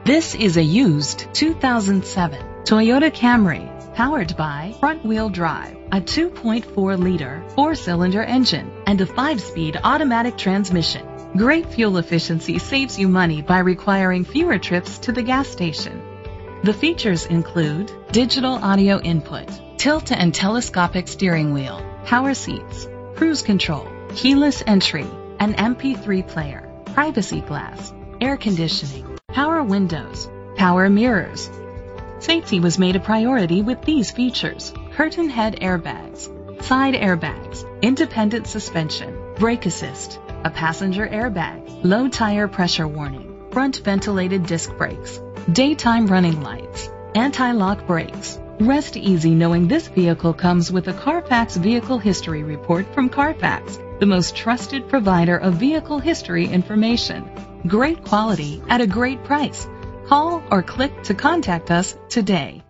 This is a used 2007 Toyota Camry, powered by front-wheel drive, a 2.4-liter four-cylinder engine, and a 5-speed automatic transmission. Great fuel efficiency saves you money by requiring fewer trips to the gas station. The features include digital audio input, tilt and telescopic steering wheel, power seats, cruise control, keyless entry, an MP3 player, privacy glass, air conditioning, power windows, power mirrors. Safety was made a priority with these features: curtain head airbags, side airbags, independent suspension, brake assist, a passenger airbag, low tire pressure warning, front ventilated disc brakes, daytime running lights, anti-lock brakes. Rest easy knowing this vehicle comes with a Carfax Vehicle History Report from Carfax, the most trusted provider of vehicle history information. Great quality at a great price. Call or click to contact us today.